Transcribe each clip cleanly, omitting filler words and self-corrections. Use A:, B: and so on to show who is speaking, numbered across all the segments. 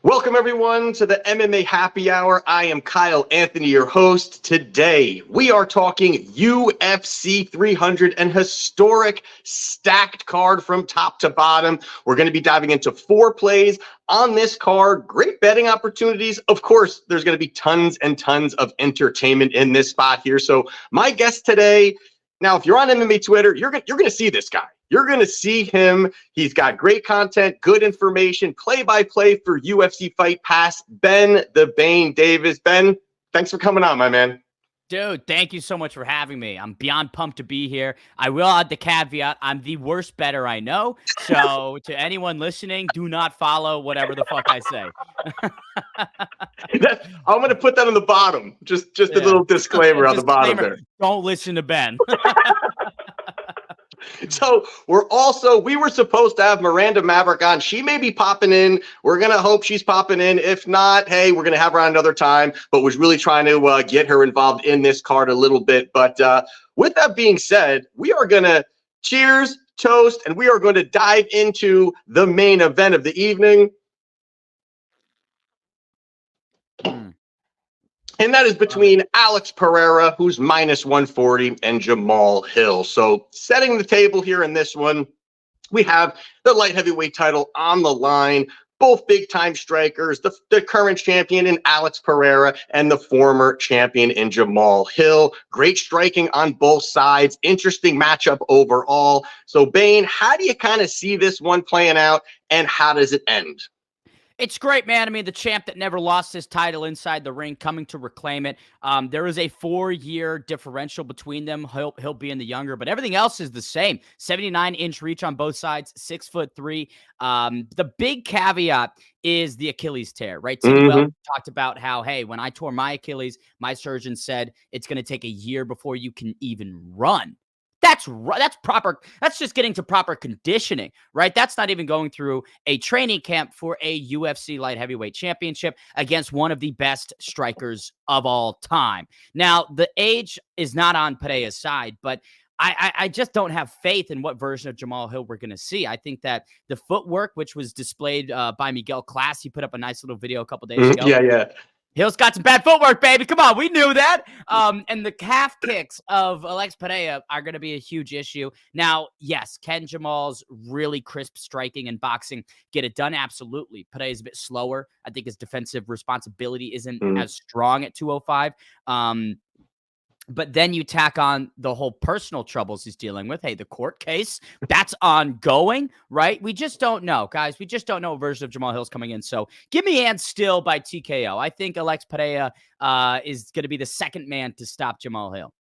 A: Welcome, everyone, to the MMA Happy Hour. I am Kyle Anthony, your host. Today, we are talking UFC 300, an historic stacked card from top to bottom. We're going to be diving into 4 plays on this card. Great betting opportunities. Of course, there's going to be tons and tons of entertainment in this spot here. So my guest today, now, if you're on MMA Twitter, you're going to see this guy. You're going to see him. He's got great content, good information, play-by-play for UFC Fight Pass. Ben the Bane Davis. Ben, thanks for coming on, my man.
B: Dude, thank you so much for having me. I'm beyond pumped to be here. I will add the caveat, I'm the worst bettor I know. So to anyone listening, do not follow whatever the fuck I say.
A: I'm going to put that on the bottom. Just a little disclaimer on the bottom there.
B: Don't listen to Ben.
A: So we were supposed to have Miranda Maverick on. She may be popping in. We're going to hope she's popping in. If not, hey, we're going to have her on another time, but was really trying to get her involved in this card a little bit. But with that being said, we are going to cheers, toast, and we are going to dive into the main event of the evening. And that is between Alex Pereira, who's minus 140, and Jamal Hill. So setting the table here in this one, we have the light heavyweight title on the line. Both big-time strikers, the current champion in Alex Pereira and the former champion in Jamal Hill. Great striking on both sides. Interesting matchup overall. So, Bane, how do you kind of see this one playing out, and how does it end?
B: It's great, man. I mean, the champ that never lost his title inside the ring coming to reclaim it. There is a 4-year differential between them. He'll being the younger, but everything else is the same. 79-inch reach on both sides, 6'3". The big caveat is the Achilles tear, right? Tim Well talked about how, hey, when I tore my Achilles, my surgeon said it's going to take a year before you can even run. That's proper. That's just getting to proper conditioning, right? That's not even going through a training camp for a UFC light heavyweight championship against one of the best strikers of all time. Now, the age is not on Pereira's side, but I just don't have faith in what version of Jamal Hill we're going to see. I think that the footwork, which was displayed by Miguel Class, he put up a nice little video a couple days ago.
A: Yeah.
B: Hill's got some bad footwork, baby. Come on, we knew that. And the calf kicks of Alex Pereira are going to be a huge issue. Now, yes, can Jamal's really crisp striking and boxing get it done? Absolutely. Pereira's a bit slower. I think his defensive responsibility isn't as strong at 205. But then you tack on the whole personal troubles he's dealing with. Hey, the court case, that's ongoing, right? We just don't know, guys. We just don't know what version of Jamal Hill's coming in. So give me hands still by TKO. I think Alex Pereira is going to be the second man to stop Jamal Hill.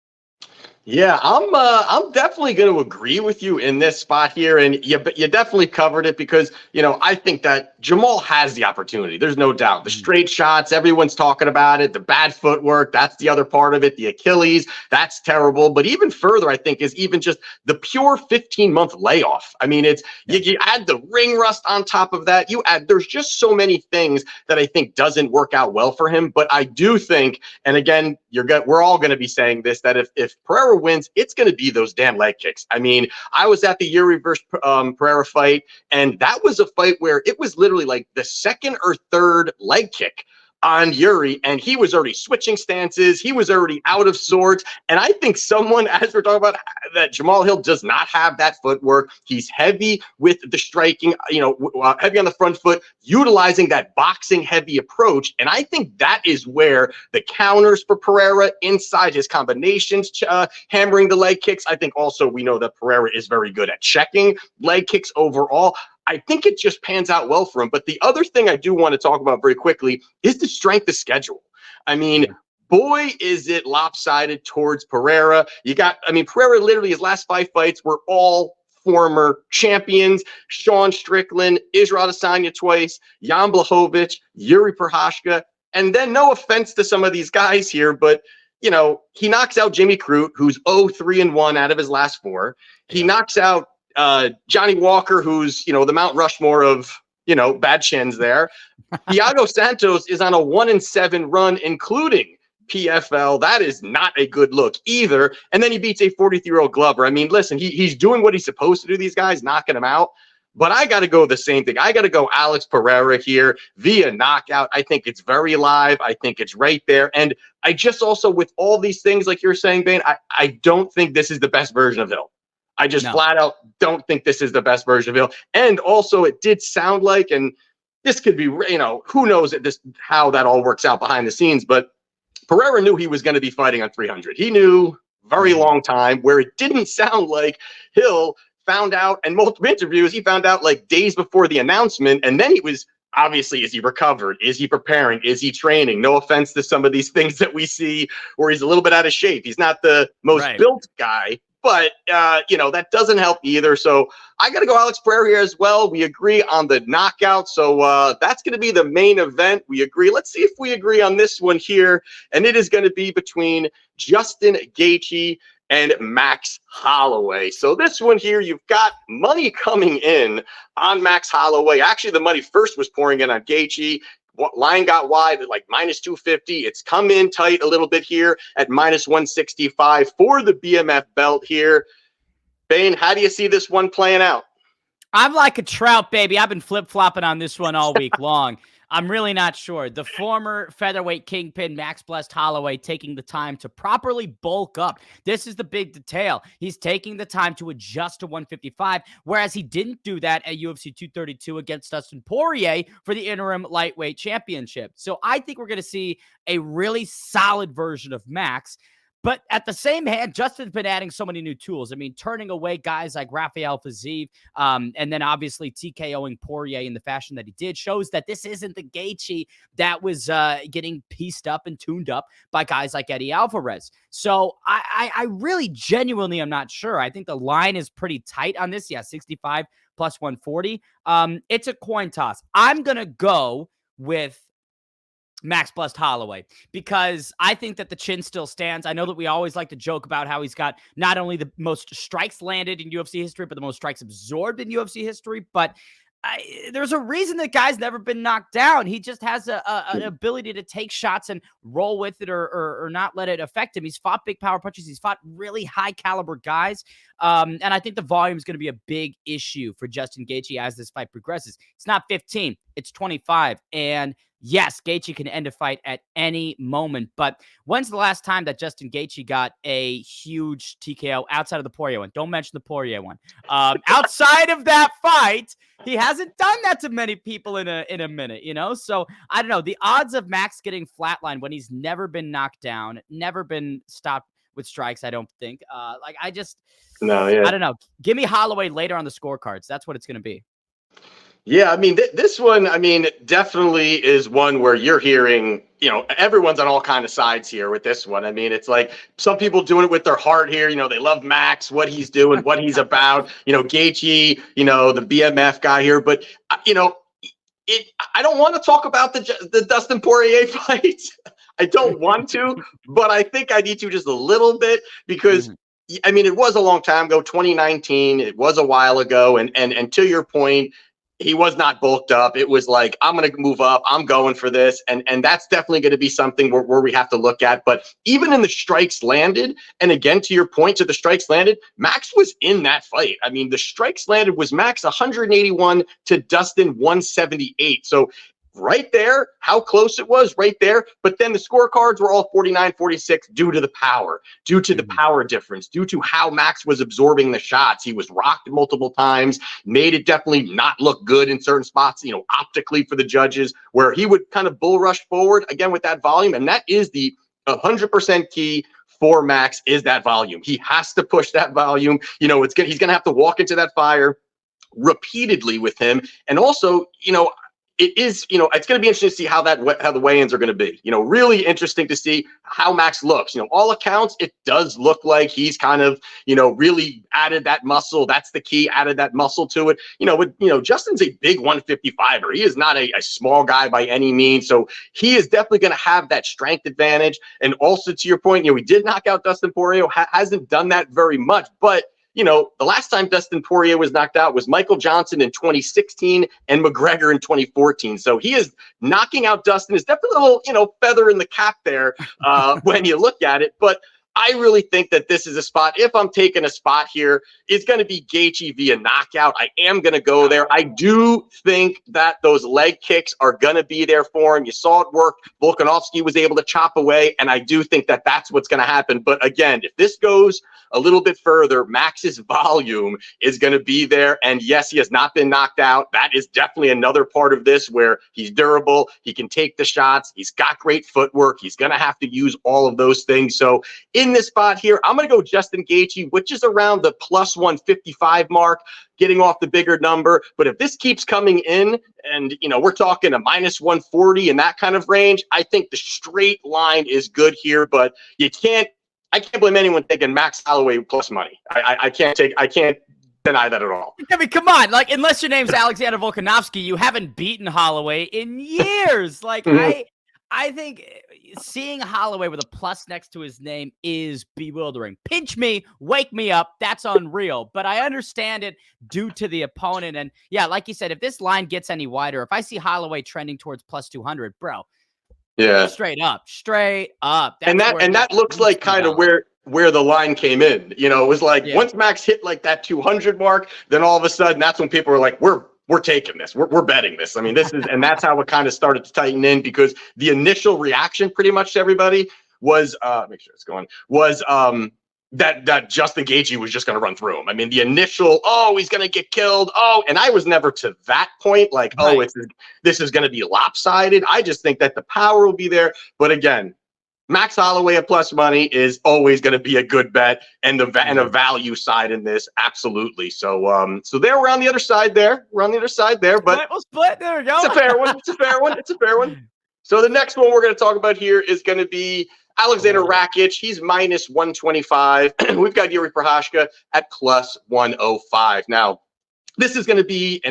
A: Yeah, I'm definitely going to agree with you in this spot here, and you definitely covered it because, I think that Jamal has the opportunity. There's no doubt. The straight shots, everyone's talking about it. The bad footwork, that's the other part of it. The Achilles, that's terrible. But even further, I think, is even just the pure 15-month layoff. I mean, you add the ring rust on top of that. There's just so many things that I think doesn't work out well for him. But I do think, and again, we're all going to be saying this, that if Pereira wins, it's going to be those damn leg kicks. I mean, I was at the Yuri versus Pereira fight, and that was a fight where it was literally like the second or third leg kick on Yuri, and he was already switching stances. He was already out of sorts. And I think someone, as we're talking about, that Jamal Hill does not have that footwork. He's heavy with the striking, heavy on the front foot, utilizing that boxing heavy approach. And I think that is where the counters for Pereira inside his combinations, hammering the leg kicks. I think also we know that Pereira is very good at checking leg kicks overall. I think it just pans out well for him. But the other thing I do want to talk about very quickly is the strength of schedule. I mean, boy, is it lopsided towards Pereira. Pereira literally, his last 5 fights were all former champions: Sean Strickland, Israel Adesanya twice, Jan Blachowicz, Yuri Prochazka. And then, no offense to some of these guys here, but he knocks out Jimmy Crute, who's 0-3-1 out of his last 4. He knocks out Johnny Walker, who's, the Mount Rushmore of, bad chins there. Thiago Santos is on a 1-7 run, including PFL. That is not a good look either. And then he beats a 43-year-old Glover. I mean, listen, he's doing what he's supposed to do, these guys, knocking him out. But I got to go the same thing. I got to go Alex Pereira here via knockout. I think it's very live. I think it's right there. And I just also, with all these things, like you're saying, Bane, I don't think this is the best version of Hill. I just flat out don't think this is the best version of Hill. And also, it did sound like, and this could be, who knows how that all works out behind the scenes, but Pereira knew he was going to be fighting on 300. He knew very long time, where it didn't sound like Hill found out, and multiple interviews, he found out like days before the announcement. And then he was, obviously, is he recovered? Is he preparing? Is he training? No offense to some of these things that we see where he's a little bit out of shape. He's not the most built guy, but, that doesn't help either. So I got to go Alex Pereira here as well. We agree on the knockout. So that's going to be the main event. We agree. Let's see if we agree on this one here. And it is going to be between Justin Gaethje and Max Holloway. So this one here, you've got money coming in on Max Holloway. Actually, the money first was pouring in on Gaethje. Line got wide at like minus 250. It's come in tight a little bit here at minus 165 for the BMF belt here. Bane, how do you see this one playing out?
B: I'm like a trout, baby. I've been flip-flopping on this one all week long. I'm really not sure. The former featherweight kingpin, Max Blessed Holloway, taking the time to properly bulk up. This is the big detail. He's taking the time to adjust to 155, whereas he didn't do that at UFC 232 against Dustin Poirier for the interim lightweight championship. So I think we're going to see a really solid version of Max. But at the same hand, Justin's been adding so many new tools. I mean, turning away guys like Rafael Fiziev, and then obviously TKOing Poirier in the fashion that he did shows that this isn't the Gaethje that was getting pieced up and tuned up by guys like Eddie Alvarez. So I really genuinely am not sure. I think the line is pretty tight on this. Yeah, 65 plus 140. It's a coin toss. I'm going to go with Max Blessed Holloway, because I think that the chin still stands. I know that we always like to joke about how he's got not only the most strikes landed in UFC history, but the most strikes absorbed in UFC history. But there's a reason that guy's never been knocked down. He just has an ability to take shots and roll with it or not let it affect him. He's fought big power punches. He's fought really high caliber guys. And I think the volume is going to be a big issue for Justin Gaethje as this fight progresses. It's not 15, it's 25. And yes, Gaethje can end a fight at any moment, but when's the last time that Justin Gaethje got a huge TKO outside of the Poirier one? Don't mention the Poirier one. Outside of that fight, he hasn't done that to many people in a minute, So I don't know. The odds of Max getting flatlined when he's never been knocked down, never been stopped with strikes, I don't think. I don't know. Give me Holloway later on the scorecards. That's what it's going to be.
A: Yeah, I mean, this one, definitely is one where you're hearing, everyone's on all kind of sides here with this one. I mean, it's like some people doing it with their heart here. They love Max, what he's doing, what he's about. Gaethje, the BMF guy here. But, I don't want to talk about the Dustin Poirier fight. I don't want to, but I think I need to just a little bit because, it was a long time ago, 2019. It was a while ago. And to your point, he was not bulked up. It was like, I'm going to move up. I'm going for this. And that's definitely going to be something where we have to look at. But even in the strikes landed, and again, to your point, to the strikes landed, Max was in that fight. The strikes landed was Max 181 to Dustin 178. So right there, how close it was right there. But then the scorecards were all 49-46 due to the power, due to the power difference, due to how Max was absorbing the shots. He was rocked multiple times, made it definitely not look good in certain spots, optically for the judges, where he would kind of bull rush forward again with that volume. And that is the 100% key for Max, is that volume. He has to push that volume. He's going to have to walk into that fire repeatedly with him. And also, it is, it's going to be interesting to see how the weigh-ins are going to be. Really interesting to see how Max looks. All accounts, it does look like he's kind of, really added that muscle. That's the key, added that muscle to it. Justin's a big 155er. He is not a small guy by any means. So he is definitely going to have that strength advantage. And also, to your point, we did knock out Dustin Poirier. Hasn't done that very much, but the last time Dustin Poirier was knocked out was Michael Johnson in 2016 and McGregor in 2014. So he is knocking out Dustin is definitely a little, feather in the cap there when you look at it. But I really think that this is a spot. If I'm taking a spot here, it's going to be Gaethje via knockout. I am going to go there. I do think that those leg kicks are going to be there for him. You saw it work. Volkanovski was able to chop away, and I do think that that's what's going to happen. But again, if this goes a little bit further, Max's volume is going to be there. And yes, he has not been knocked out. That is definitely another part of this where he's durable. He can take the shots. He's got great footwork. He's going to have to use all of those things. So in this spot here, I'm going to go Justin Gaethje, which is around the plus 155 mark, getting off the bigger number. But if this keeps coming in and, we're talking a minus 140 in that kind of range, I think the straight line is good here. But I can't blame anyone taking Max Holloway plus money. I can't deny that at all.
B: I mean, come on. Like, unless your name's Alexander Volkanovski, you haven't beaten Holloway in years. Like, I think seeing Holloway with a plus next to his name is bewildering. Pinch me, wake me up. That's unreal. But I understand it due to the opponent. And yeah, like you said, if this line gets any wider, if I see Holloway trending towards plus 200, bro.
A: Yeah.
B: Straight up. That's
A: and that looks like kind of where the line came in. It was like once Max hit like that 200 mark, then all of a sudden that's when people were like, we're taking this. We're betting this. I mean, and that's how it kind of started to tighten in, because the initial reaction pretty much to everybody was, make sure it's going, was that Justin Gaethje was just going to run through him. I mean, the initial, he's going to get killed. And I was never to that point, like, right. This is going to be lopsided. I just think that the power will be there. But again, Max Holloway at plus money is always going to be a good bet, and a value side in this, absolutely. So there, we're on the other side there. But
B: we'll split. There we go.
A: It's a fair one. So the next one we're going to talk about here is going to be Alexander Rakic. He's minus 125. We've got Yuri Prochazka at plus 105. Now, this is going to be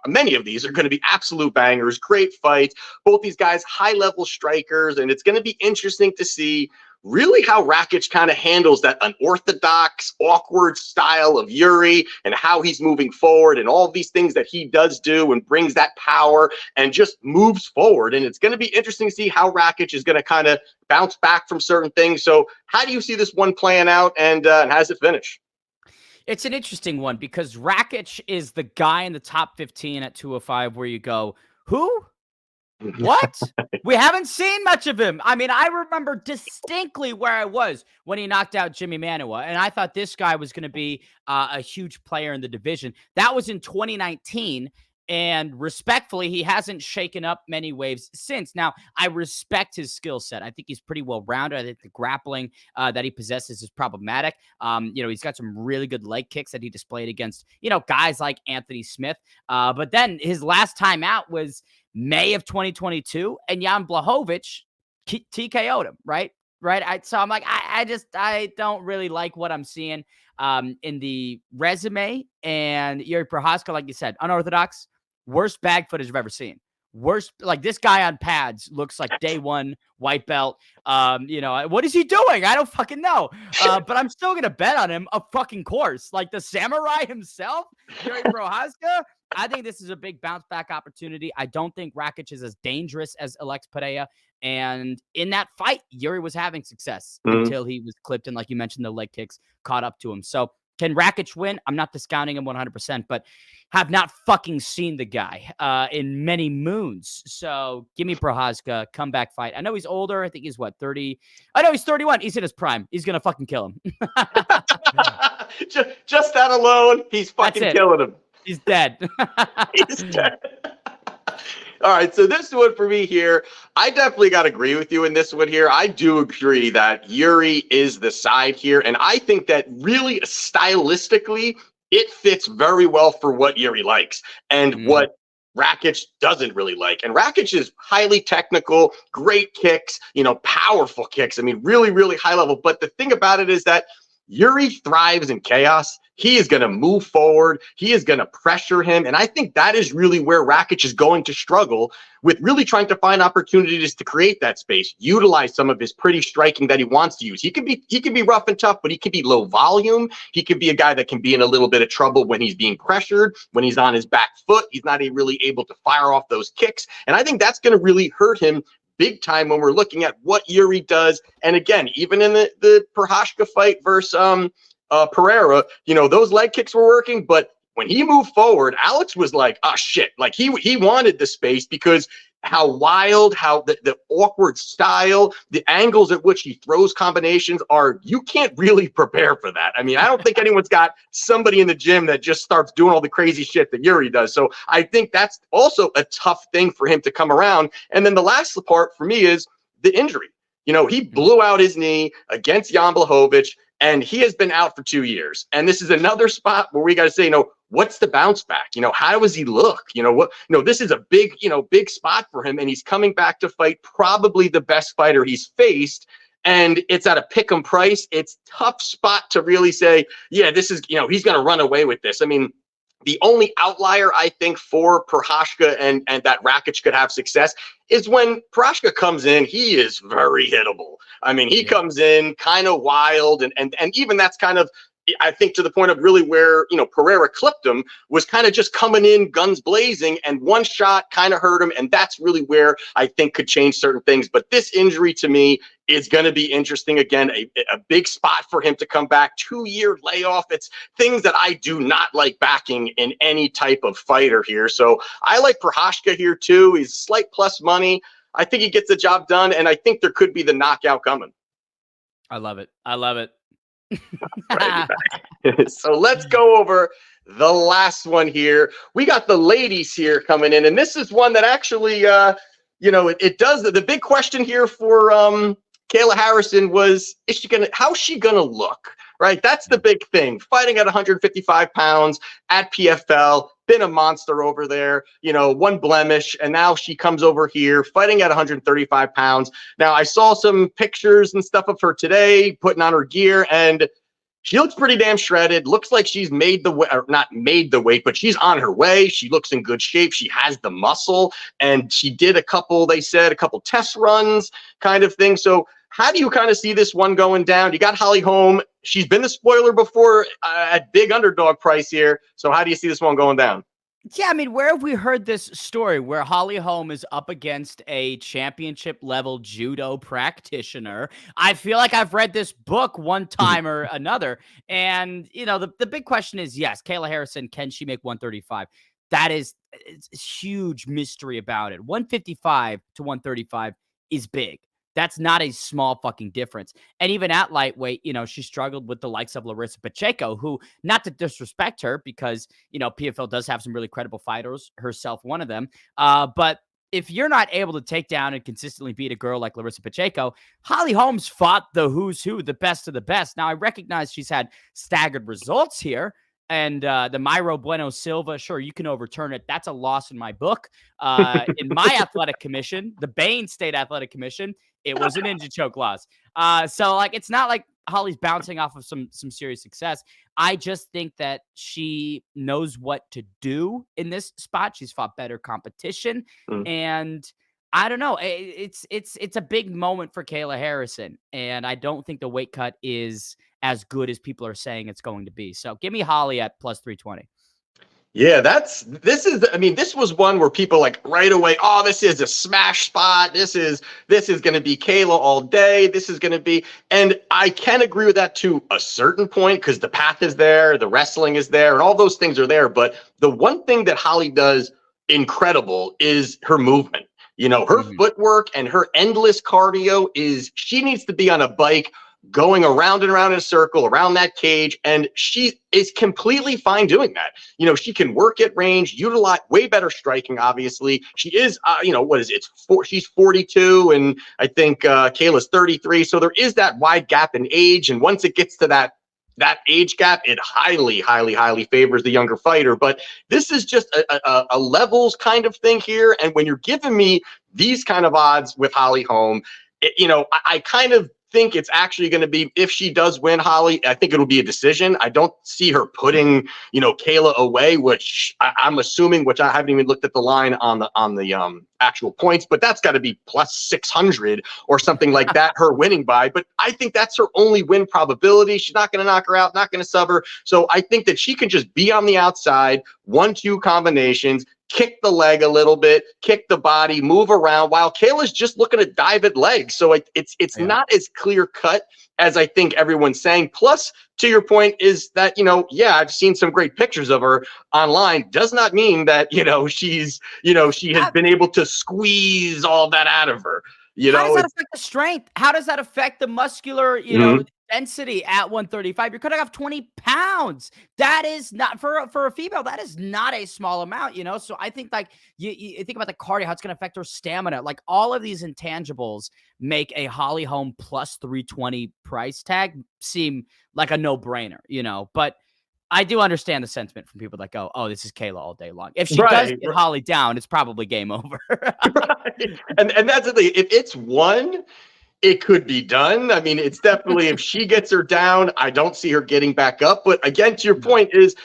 A: many of these are going to be absolute bangers, great fights. Both these guys, high-level strikers, and it's going to be interesting to see really how Rakic kind of handles that unorthodox, awkward style of Yuri and how he's moving forward and all of these things that he does do and brings that power and just moves forward. And it's going to be interesting to see how Rakic is going to kind of bounce back from certain things. So how do you see this one playing out, and how does it finish?
B: It's an interesting one because Rakic is the guy in the top 15 at 205 where you go, who? What? We haven't seen much of him. I mean, I remember distinctly where I was when he knocked out Jimmy Manuwa, and I thought this guy was going to be a huge player in the division. That was in 2019. And respectfully, he hasn't shaken up many waves since. Now, I respect his skill set. I think he's pretty well-rounded. I think the grappling that he possesses is problematic. He's got some really good leg kicks that he displayed against, guys like Anthony Smith. But then his last time out was May of 2022, and Jan Blachowicz TKO'd him, right? So I'm like, I don't really like what I'm seeing in the resume. And Yuri Prochazka, like you said, unorthodox. Worst bag footage I've ever seen. Worst, like this guy on pads looks like day one white belt. What is he doing? I don't fucking know. But I'm still gonna bet on him, of fucking course. Like the samurai himself, Yuri Prochazka. I think this is a big bounce back opportunity. I don't think Rakic is as dangerous as Alex Pereira. And in that fight, Yuri was having success until he was clipped. And like you mentioned, the leg kicks caught up to him. So can Rakic win? I'm not discounting him 100%, but have not fucking seen the guy in many moons. So give me Prochazka, comeback fight. I know he's older. I think he's 30? I know he's 31. He's in his prime. He's going to fucking kill him.
A: just that alone, he's fucking killing him.
B: He's dead.
A: He's dead. All right, so this one for me here, I definitely got to agree with you in this one here. I do agree that Yuri is the side here, and I think that really stylistically, it fits very well for what Yuri likes and what Rakic doesn't really like. And Rakic is highly technical, great kicks, powerful kicks. I mean, really, really high level. But the thing about it is that Yuri thrives in chaos. He is going to move forward. He is going to pressure him. And I think that is really where Rakic is going to struggle with, really trying to find opportunities to create that space, utilize some of his pretty striking that he wants to use. He can be rough and tough, but he can be low volume. He can be a guy that can be in a little bit of trouble when he's being pressured, when he's on his back foot. He's not really able to fire off those kicks. And I think that's going to really hurt him big time when we're looking at what Yuri does. And again, even in the Prochazka fight versus Pereira, those leg kicks were working, but when he moved forward, Alex was like, oh shit. Like he wanted the space because how wild, how the awkward style, the angles at which he throws combinations you can't really prepare for that. I mean, I don't think anyone's got somebody in the gym that just starts doing all the crazy shit that Yuri does. So I think that's also a tough thing for him to come around. And then the last part for me is the injury. He blew out his knee against Jan Blachowicz, and he has been out for 2 years. And this is another spot where we got to say, what's the bounce back? How does he look? This is a big spot for him, and he's coming back to fight probably the best fighter he's faced. And it's at a pick 'em price. It's tough spot to really say, yeah, this is, he's going to run away with this. I mean, the only outlier I think for Prochazka and that Rakic could have success is when Prochazka comes in, he is very hittable. I mean, he comes in kind of wild, and even that's kind of, I think, to the point of really where, Pereira clipped him, was kind of just coming in guns blazing, and one shot kind of hurt him. And that's really where I think could change certain things. But this injury to me is going to be interesting. Again, a big spot for him to come back, 2-year layoff. It's things that I do not like backing in any type of fighter here. So I like Prochazka here too. He's slight plus money. I think he gets the job done, and I think there could be the knockout coming.
B: I love it. I love it.
A: So let's go over the last one here. We got the ladies here coming in, and this is one that actually, it does. The big question here for Kayla Harrison was, how's she gonna look? Right, that's the big thing. Fighting at 155 pounds at PFL, been a monster over there, one blemish, and now she comes over here fighting at 135 pounds. Now, I saw some pictures and stuff of her today, putting on her gear, and she looks pretty damn shredded. Looks like she's made the weight, or not made the weight, but she's on her way. She looks in good shape. She has the muscle, and she did a couple test runs kind of thing. So how do you kind of see this one going down? You got Holly Holm. She's been the spoiler before at big underdog price here. So how do you see this one going down?
B: Yeah, I mean, where have we heard this story where Holly Holm is up against a championship level judo practitioner? I feel like I've read this book one time or another. And, the big question is, yes, Kayla Harrison, can she make 135? That is a huge mystery about it. 155 to 135 is big. That's not a small fucking difference. And even at lightweight, she struggled with the likes of Larissa Pacheco, who, not to disrespect her, because, PFL does have some really credible fighters, herself one of them. But if you're not able to take down and consistently beat a girl like Larissa Pacheco, Holly Holm's fought the who's who, the best of the best. Now, I recognize she's had staggered results here. And the Myro Bueno Silva, sure, you can overturn it. That's a loss in my book. In my athletic commission, the Bain State Athletic Commission, it was a ninja choke loss. So it's not like Holly's bouncing off of some serious success. I just think that she knows what to do in this spot. She's fought better competition, and I don't know. It's a big moment for Kayla Harrison, and I don't think the weight cut is as good as people are saying it's going to be. So give me Holly at plus 320.
A: Yeah, this was one where people right away, oh, this is a smash spot. This is going to be Kayla all day. This is going to be, and I can agree with that to a certain point because the path is there, the wrestling is there, and all those things are there. But the one thing that Holly does incredible is her movement. Her footwork and her endless cardio she needs to be on a bike going around and around in a circle around that cage, and she is completely fine doing that. She can work at range, utilize way better striking. Obviously, she is. She's 42, and I think Kayla's 33. So there is that wide gap in age, and once it gets to that age gap, it highly, highly, highly favors the younger fighter. But this is just a levels kind of thing here, and when you're giving me these kind of odds with Holly Holm, I kind of think it's actually going to be, if she does win, Holly, I think it'll be a decision. I don't see her putting, Kayla away, which I'm assuming, which I haven't even looked at the line on the actual points, but that's got to be plus 600 or something like that, her winning by. But I think that's her only win probability. She's not going to knock her out, not going to sub her. So I think that she can just be on the outside, 1-2 combinations, kick the leg a little bit, kick the body, move around, while Kayla's just looking to dive at legs. So it's not as clear cut as I think everyone's saying. Plus, to your point, is that, I've seen some great pictures of her online. Does not mean that, she has been able to squeeze all that out of her.
B: How does that affect the strength? How does that affect the muscular, density at 135? You're cutting off 20 pounds. That is not, for a female, that is not a small amount, So I think, like, you think about the cardio, how it's going to affect her stamina. Like, all of these intangibles make a Holly Holm plus 320 price tag seem like a no-brainer, But I do understand the sentiment from people that go, "Oh, this is Kayla all day long." If she does get Holly down, it's probably game over.
A: Right. And that's the thing. If it's one, it could be done. I mean, it's definitely, if she gets her down, I don't see her getting back up. But again, to your point is,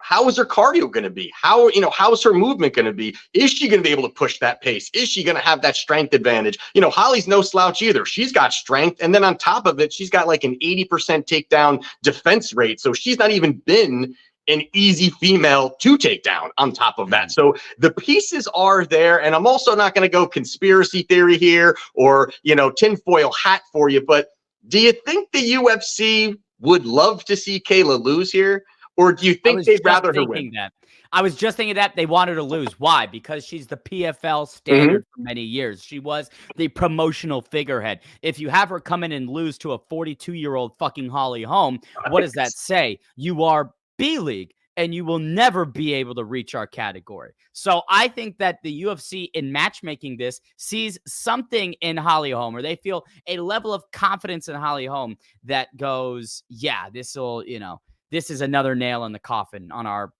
A: how is her cardio going to be? How is her movement going to be? Is she going to be able to push that pace? Is she going to have that strength advantage? Holly's no slouch either. She's got strength. And then on top of it, she's got like an 80% takedown defense rate. So she's not even been an easy female to take down on top of that. So the pieces are there. And I'm also not going to go conspiracy theory here or, tinfoil hat for you. But do you think the UFC would love to see Kayla lose here? Or do you think they'd rather her win?
B: I was just thinking that they wanted to lose. Why? Because she's the PFL standard for many years. She was the promotional figurehead. If you have her come in and lose to a 42-year-old fucking Holly Holm, what does that say? You are B-League, and you will never be able to reach our category. So I think that the UFC, in matchmaking this, sees something in Holly Holm, or they feel a level of confidence in Holly Holm that goes, yeah, this will, this is another nail in the coffin on our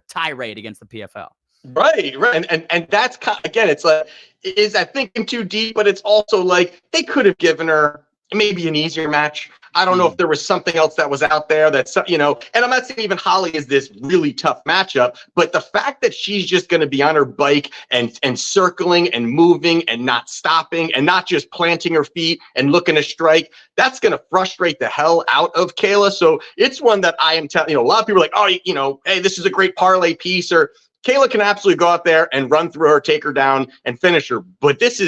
B: tirade against the PFL.
A: Right. And that's, again, it's like, is that thinking too deep? But it's also like, they could have given her maybe an easier match. I don't know if there was something else that was out there that's, and I'm not saying even Holly is this really tough matchup, but the fact that she's just going to be on her bike and circling and moving and not stopping and not just planting her feet and looking to strike, that's going to frustrate the hell out of Kayla. So it's one that I am telling, a lot of people are like, oh, hey, this is a great parlay piece, or Kayla can absolutely go out there and run through her, take her down, and finish her. But this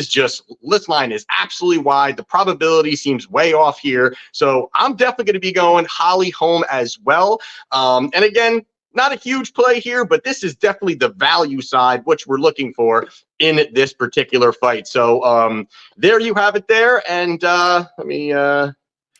A: line is absolutely wide. The probability seems way off here. So I'm definitely going to be going Holly Holm as well. And again, not a huge play here, but this is definitely the value side, which we're looking for in this particular fight. So there you have it there. And let me...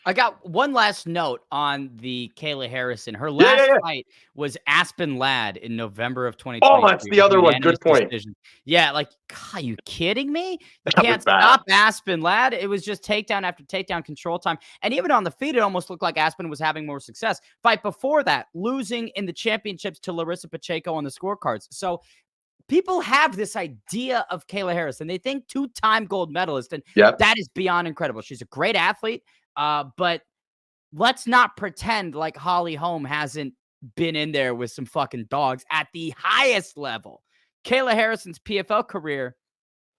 B: I got one last note on the Kayla Harrison. Her last fight was Aspen Ladd in November of 2020.
A: Oh, that's the other one. Good point.
B: Decision. Yeah, like, God, are you kidding me? You can't stop Aspen Ladd. It was just takedown after takedown, control time. And even on the feet, it almost looked like Aspen was having more success. Fight before that, losing in the championships to Larissa Pacheco on the scorecards. So people have this idea of Kayla Harrison. They think two-time gold medalist, and that is beyond incredible. She's a great athlete. But let's not pretend like Holly Holm hasn't been in there with some fucking dogs at the highest level. Kayla Harrison's PFL career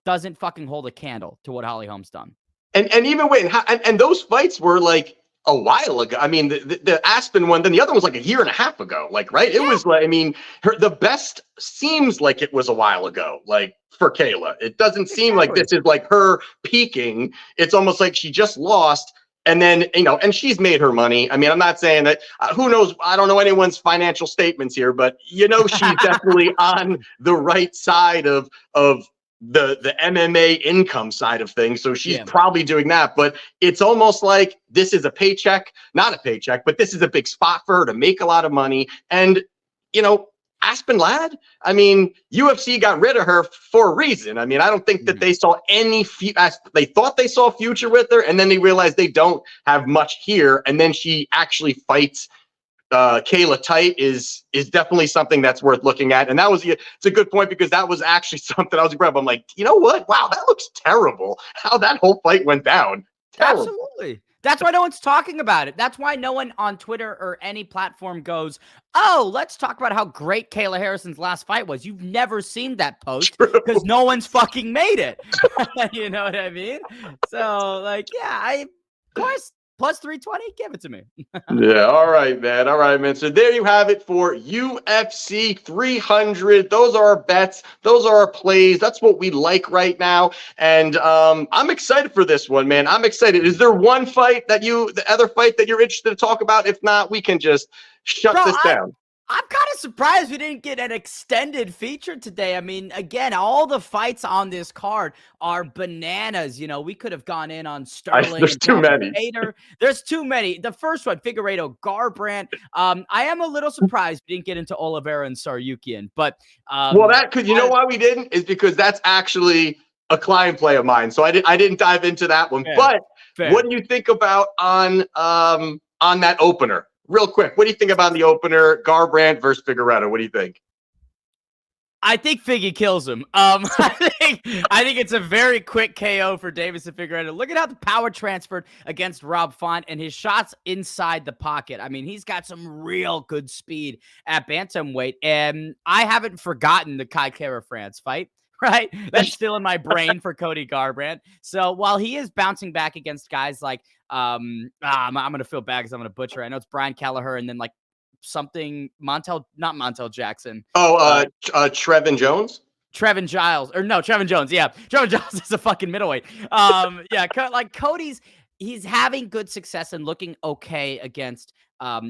B: doesn't fucking hold a candle to what Holly Holm's done. And
A: even and those fights were like a while ago. I mean, the Aspen one, then the other was like a year and a half ago. Like, right? It was like, I mean, the best seems like it was a while ago. Like, for Kayla, it doesn't seem like this is like her peaking. It's almost like she just lost. And then, and she's made her money. I mean, I'm not saying that, who knows? I don't know anyone's financial statements here, but, she's definitely on the right side of the MMA income side of things. So she's probably doing that. But it's almost like this is a paycheck, not a paycheck, but this is a big spot for her to make a lot of money. And, Aspen Ladd, I mean, UFC got rid of her for a reason. I mean, I don't think that they saw they thought they saw a future with her, and then they realized they don't have much here. And then she actually fights Kayla tight is definitely something that's worth looking at. And it's a good point, because that was actually something I was grabbing. I'm like, you know what? Wow, that looks terrible. How that whole fight went down. Terrible.
B: Absolutely. That's why no one's talking about it. That's why no one on Twitter or any platform goes, oh, let's talk about how great Kayla Harrison's last fight was. You've never seen that post because no one's fucking made it. You know what I mean? So, like, of course, plus 320. Give it to me.
A: Yeah, all right, man. All right, man. So there you have it for UFC 300. Those are our bets. Those are our plays. That's what we like right now. And I'm excited for this one, man. I'm excited. Is there one fight the other fight that you're interested to talk about? If not, we can just shut this down.
B: I'm kind of surprised we didn't get an extended feature today. I mean, again, all the fights on this card are bananas. You know, we could have gone in on Sterling.
A: There's too many.
B: There's too many. The first one, Figueiredo, Garbrandt. I am a little surprised we didn't get into Oliveira and Saryukian. But
A: because you know why we didn't is because that's actually a client play of mine. So I didn't dive into that one. Fair. What do you think about on that opener? Real quick, what do you think about the opener, Garbrandt versus Figueiredo? What do you think?
B: I think Figgy kills him. I think it's a very quick KO for Davis and Figueiredo. Look at how the power transferred against Rob Font and his shots inside the pocket. I mean, he's got some real good speed at bantamweight, and I haven't forgotten the Kai Kara-France fight. Right? That's still in my brain for Cody Garbrandt. So while he is bouncing back against guys like, I'm going to feel bad because I'm going to butcher. I know it's Brian Kelleher and then like something not Montel Jackson.
A: Trevin Jones?
B: Trevin Giles. Trevin Jones. Yeah. Trevin Giles is a fucking middleweight. Like Cody's, he's having good success and looking okay against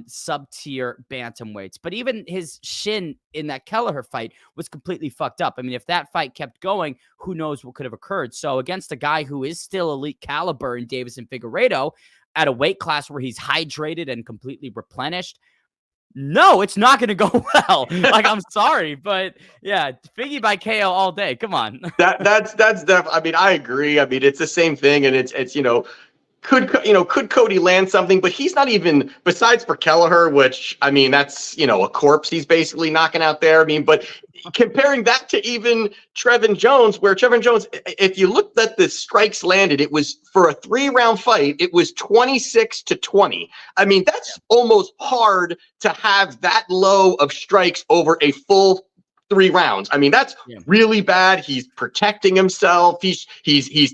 B: sub-tier bantamweights. But even his shin in that Kelleher fight was completely fucked up. I mean, if that fight kept going, who knows what could have occurred. So against a guy who is still elite caliber in Davis and Figueiredo at a weight class where he's hydrated and completely replenished, no, it's not going to go well. Like, I'm sorry, but yeah, Figgy by KO all day. Come on.
A: That's definitely, I mean, I agree. I mean, it's the same thing. And it's, could Cody land something, but he's not even, besides for Kelleher, which, I mean, that's, a corpse he's basically knocking out there. I mean, but comparing that to even Trevin Jones, where Trevin Jones, if you looked at the strikes landed, it was for a 3-round fight, it was 26-20. I mean, that's almost hard to have that low of strikes over a full 3 rounds. I mean, that's really bad. He's protecting himself. He's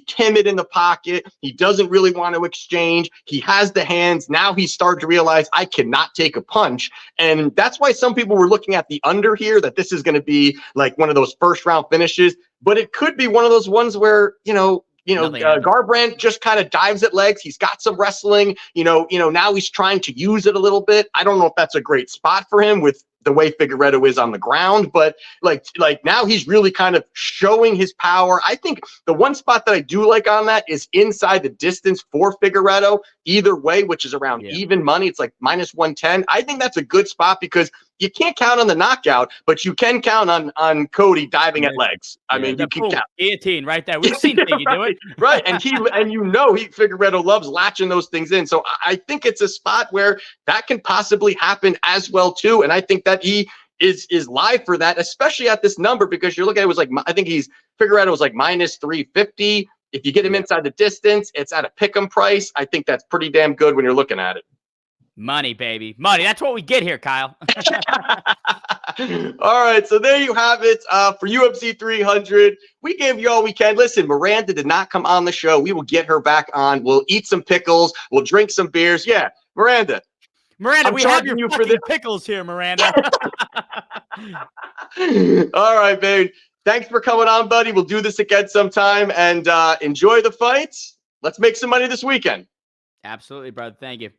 A: timid in the pocket. He doesn't really want to exchange. He has the hands. Now he's starting to realize I cannot take a punch. And that's why some people were looking at the under here, that this is going to be like one of those first round finishes, but it could be one of those ones where, Garbrandt just kind of dives at legs. He's got some wrestling, now he's trying to use it a little bit. I don't know if that's a great spot for him with the way Figueiredo is on the ground, but like now he's really kind of showing his power. I think the one spot that I do like on that is inside the distance for Figueiredo, either way, which is around even money. It's like -110. I think that's a good spot because you can't count on the knockout, but you can count on Cody diving at legs. I mean, you can count.
B: Guillotine right there. We've seen Figgy do it.
A: Right. And Figueiredo loves latching those things in. So I think it's a spot where that can possibly happen as well too. And I think that he is live for that, especially at this number, because you're looking at it was like, I think Figueiredo was like -350. If you get him inside the distance, it's at a pick'em price. I think that's pretty damn good when you're looking at it.
B: Money, baby. Money. That's what we get here, Kyle.
A: All right. So there you have it for UFC 300. We gave you all we can. Listen, Miranda did not come on the show. We will get her back on. We'll eat some pickles. We'll drink some beers. Yeah. Miranda,
B: we have your for the pickles here, Miranda.
A: All right, babe. Thanks for coming on, buddy. We'll do this again sometime, and enjoy the fights. Let's make some money this weekend.
B: Absolutely, brother. Thank you.